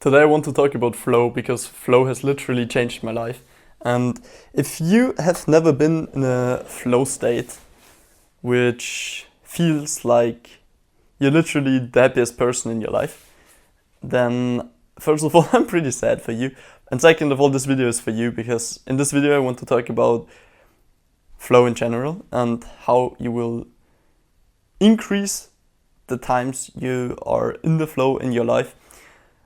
Today I want to talk about flow because flow has literally changed my life. And if you have never been in a flow state, which feels like you're literally the happiest person in your life, then first of all, I'm pretty sad for you. And second of all, this video is for you because in this video I want to talk about flow in general and how you will increase the times you are in the flow in your life.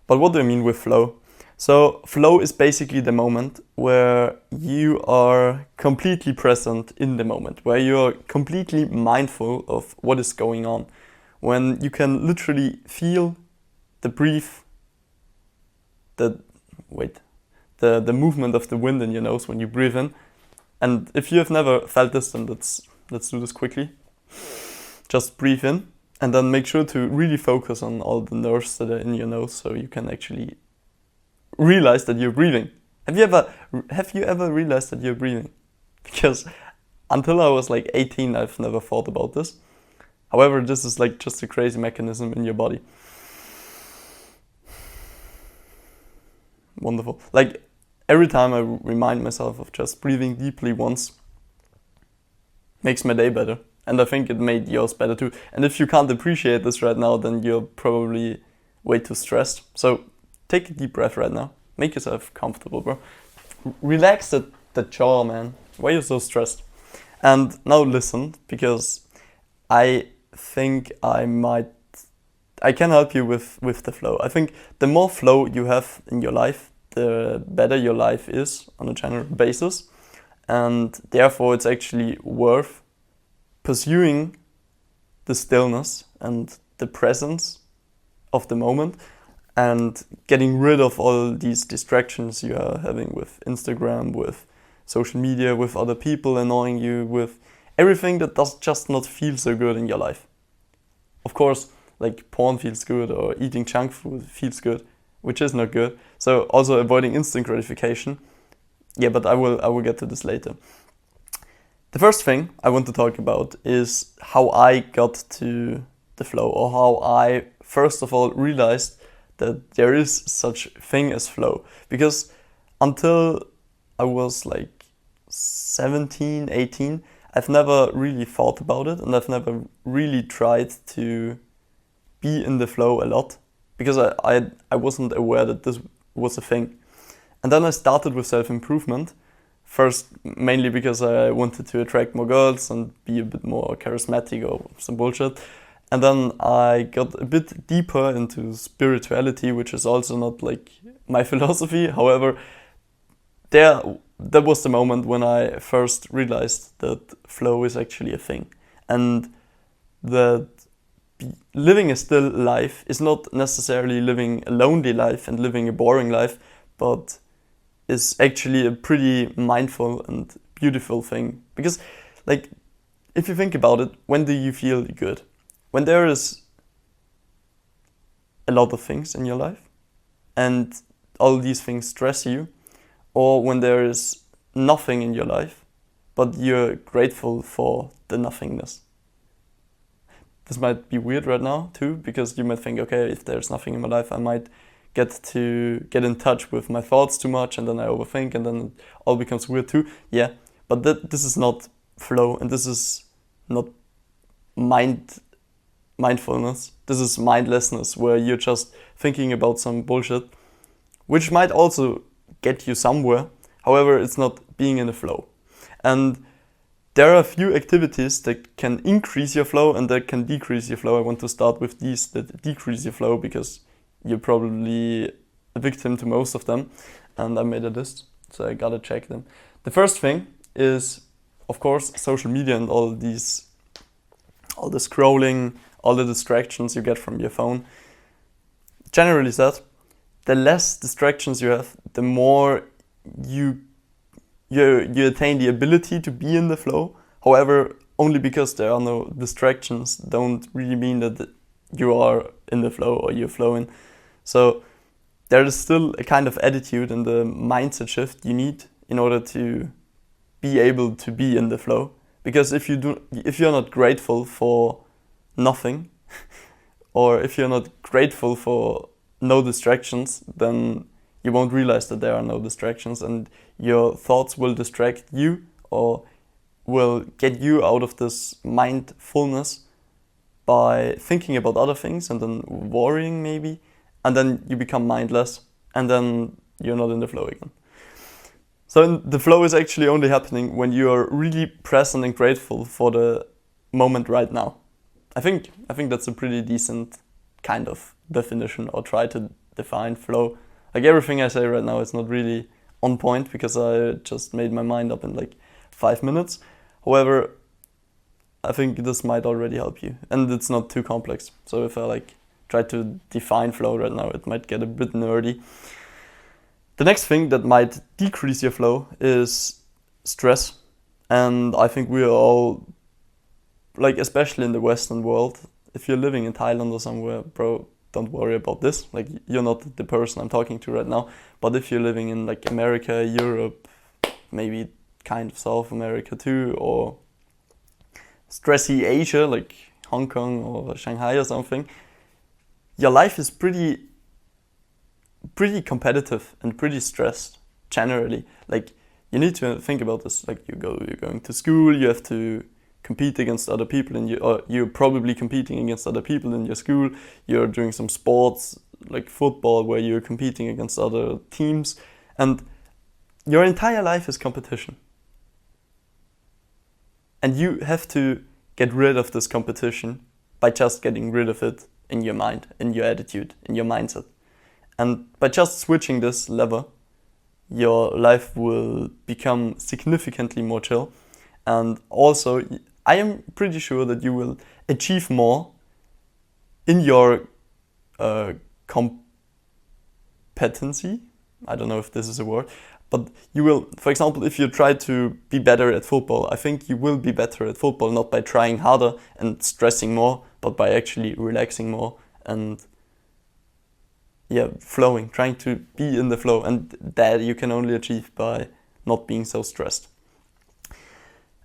But what do I mean with flow? So flow is basically the moment where you are completely present in the moment, where you are completely mindful of what is going on, when you can literally feel the breath, the the movement of the wind in your nose when you breathe in. And if you have never felt this, then let's do this quickly. Just breathe in. And then make sure to really focus on all the nerves that are in your nose so you can actually realize that you're breathing. Have you ever realized that you're breathing? Because until I was like 18, I've never thought about this. However, this is like just a crazy mechanism in your body. Wonderful. Like every time I remind myself of just breathing deeply once, makes my day better. And I think it made yours better too. And if you can't appreciate this right now, then you're probably way too stressed. So take a deep breath right now. Make yourself comfortable, bro. Relax the jaw, man. Why are you so stressed? And now listen, because I think I can help you with the flow. I think the more flow you have in your life, the better your life is on a general basis. And therefore it's actually worth pursuing the stillness and the presence of the moment and getting rid of all these distractions you are having with Instagram, with social media, with other people annoying you, with everything that does just not feel so good in your life. Of course, like porn feels good or eating junk food feels good, which is not good. So also avoiding instant gratification. Yeah, but I will get to this later. The first thing I want to talk about is how I got to the flow, or how I first of all realized that there is such thing as flow. Because until I was like 17, 18, I've never really thought about it, and I've never really tried to be in the flow a lot because I wasn't aware that this was a thing. And then I started with self-improvement. First, mainly because I wanted to attract more girls and be a bit more charismatic or some bullshit. And then I got a bit deeper into spirituality, which is also not like my philosophy. However, that was the moment when I first realized that flow is actually a thing. And that living a still life is not necessarily living a lonely life and living a boring life, but is actually a pretty mindful and beautiful thing. Because, like, if you think about it, when do you feel good? When there is a lot of things in your life and all these things stress you, or when there is nothing in your life, but you're grateful for the nothingness. This might be weird right now too, because you might think, okay, if there's nothing in my life, I might get in touch with my thoughts too much, and then I overthink, and then it all becomes weird too. Yeah, but this is not flow, and this is not mindfulness. This is mindlessness, where you're just thinking about some bullshit, which might also get you somewhere. However, it's not being in the flow. And there are a few activities that can increase your flow and that can decrease your flow. I want to start with these that decrease your flow because you're probably a victim to most of them, and I made a list, so I gotta check them. The first thing is, of course, social media and all the scrolling, all the distractions you get from your phone. Generally said, the less distractions you have, the more you attain the ability to be in the flow. However, only because there are no distractions don't really mean that you are in the flow or you're flowing. So there is still a kind of attitude and the mindset shift you need in order to be able to be in the flow. Because if you're not grateful for nothing, or if you're not grateful for no distractions, then you won't realize that there are no distractions, and your thoughts will distract you or will get you out of this mindfulness by thinking about other things and then worrying maybe, and then you become mindless, and then you're not in the flow again. So the flow is actually only happening when you are really present and grateful for the moment right now. I think that's a pretty decent kind of definition, or try to define flow. Like everything I say right now is not really on point because I just made my mind up in like 5 minutes. However, I think this might already help you, and it's not too complex. So if I like try to define flow right now, it might get a bit nerdy. The next thing that might decrease your flow is stress. And I think we are all, like especially in the Western world, if you're living in Thailand or somewhere, bro, don't worry about this. Like you're not the person I'm talking to right now. But if you're living in like America, Europe, maybe kind of South America too, or stressy Asia like Hong Kong or Shanghai or something, your life is pretty competitive and pretty stressed generally. Like you need to think about this. Like you're going to school, you have to compete against other people, and you're probably competing against other people in your school. You're doing some sports like football where you're competing against other teams, and your entire life is competition. And you have to get rid of this competition by just getting rid of it in your mind, in your attitude, in your mindset. And by just switching this lever, your life will become significantly more chill. And also, I am pretty sure that you will achieve more in your competency. I don't know if this is a word, but you will, for example, if you try to be better at football, I think you will be better at football not by trying harder and stressing more, but by actually relaxing more and flowing, trying to be in the flow. And that you can only achieve by not being so stressed.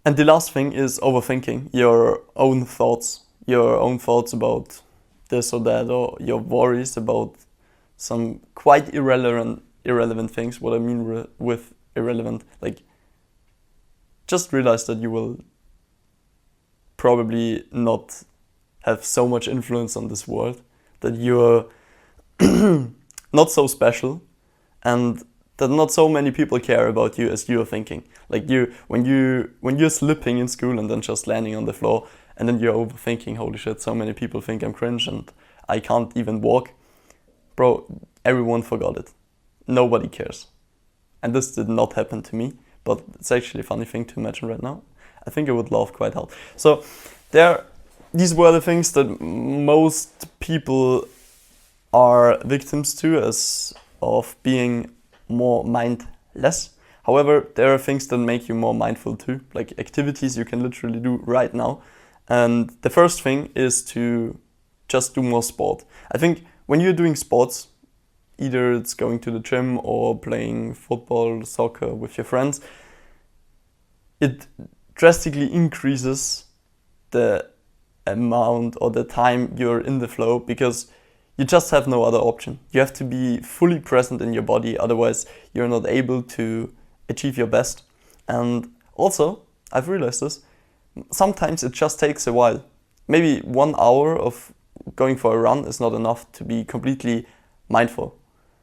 And the last thing is overthinking your own thoughts about this or that, or your worries about some quite irrelevant things. What I mean with irrelevant, like just realize that you will probably not have so much influence on this world, that you're not so special, and that not so many people care about you as you're thinking. Like when you're slipping in school and then just landing on the floor, and then you're overthinking, holy shit, so many people think I'm cringe and I can't even walk. Bro, everyone forgot it. Nobody cares. And this did not happen to me, but it's actually a funny thing to imagine right now. I think I would laugh quite hard. So these were the things that most people are victims to as of being more mindless. However, there are things that make you more mindful too, like activities you can literally do right now. And the first thing is to just do more sport. I think when you're doing sports, either it's going to the gym or playing football, soccer with your friends, it drastically increases the amount or the time you're in the flow, because you just have no other option. You have to be fully present in your body, otherwise you're not able to achieve your best. And also, I've realized this, sometimes it just takes a while. Maybe 1 hour of going for a run is not enough to be completely mindful.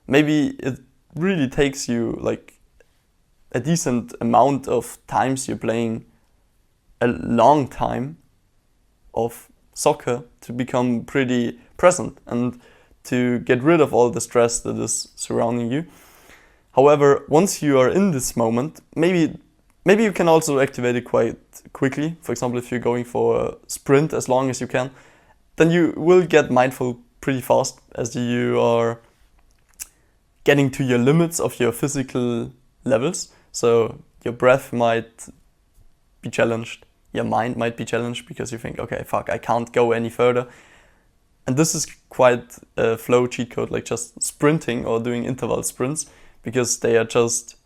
Maybe it really takes you like a decent amount of times you're playing a long time of soccer to become pretty present and to get rid of all the stress that is surrounding you. However, once you are in this moment, maybe you can also activate it quite quickly. For example, if you're going for a sprint as long as you can, then you will get mindful pretty fast as you are getting to your limits of your physical levels. So your breath might be challenged, your mind might be challenged, because you think, okay, fuck, I can't go any further. And this is quite a flow cheat code, like just sprinting or doing interval sprints, because they are just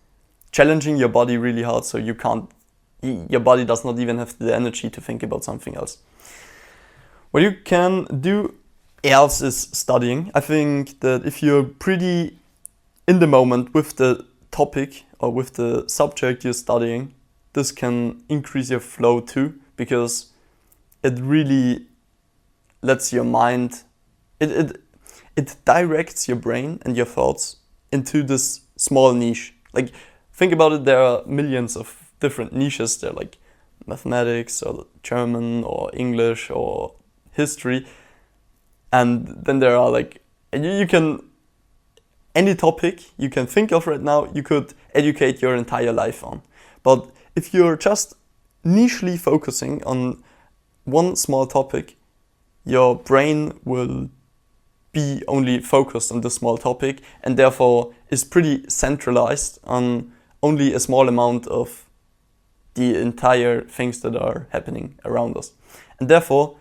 challenging your body really hard, so your body does not even have the energy to think about something else. What you can do else is studying. I think that if you're pretty in the moment with the topic or with the subject you're studying, this can increase your flow too, because it really lets your mind, it directs your brain and your thoughts into this small niche. Like, think about it, there are millions of different niches. They're like mathematics or German or English or history. And then there are like, you can, any topic you can think of right now, you could educate your entire life on. But if you're just nichely focusing on one small topic, your brain will be only focused on the small topic and therefore is pretty centralized on only a small amount of the entire things that are happening around us. And therefore,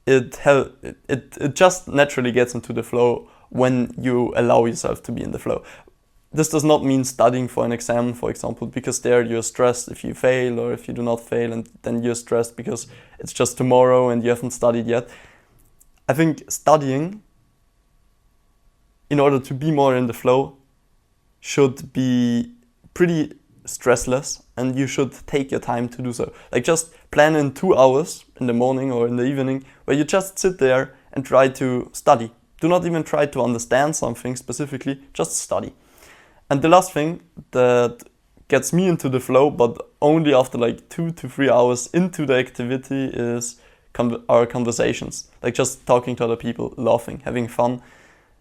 it just naturally gets into the flow when you allow yourself to be in the flow. This does not mean studying for an exam, for example, because there you're stressed if you fail or if you do not fail, and then you're stressed because it's just tomorrow and you haven't studied yet. I think studying, in order to be more in the flow, should be pretty stressless, and you should take your time to do so. Like, just plan in 2 hours in the morning or in the evening where you just sit there and try to study. Do not even try to understand something specifically, just study. And the last thing that gets me into the flow, but only after like 2 to 3 hours into the activity, is our conversations. Like, just talking to other people, laughing, having fun.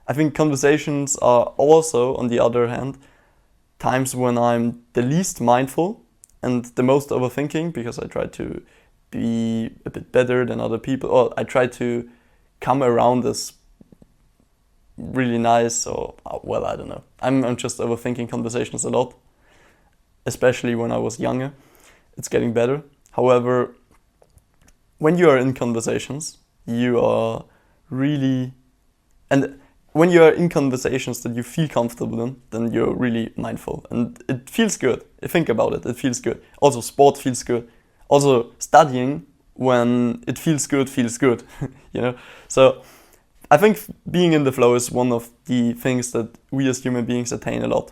I think conversations are also, on the other hand, times when I'm the least mindful and the most overthinking, because I try to be a bit better than other people, or I try to come around as really nice, or, well, I don't know. I'm just overthinking conversations a lot, especially when I was younger. It's getting better. However, when you are in conversations, you are really, and when you are in conversations that you feel comfortable in, then you're really mindful, and it feels good. Think about it, it feels good. Also, sport feels good. Also, studying, when it feels good, you know? So I think being in the flow is one of the things that we as human beings attain a lot.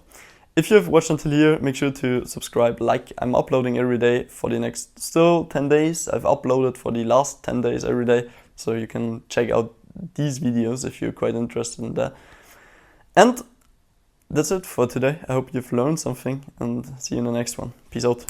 If you've watched until here, make sure to subscribe, like. I'm uploading every day for the next still 10 days. I've uploaded for the last 10 days every day, so you can check out these videos if you're quite interested in that. And that's it for today. I hope you've learned something, and see you in the next one. Peace out.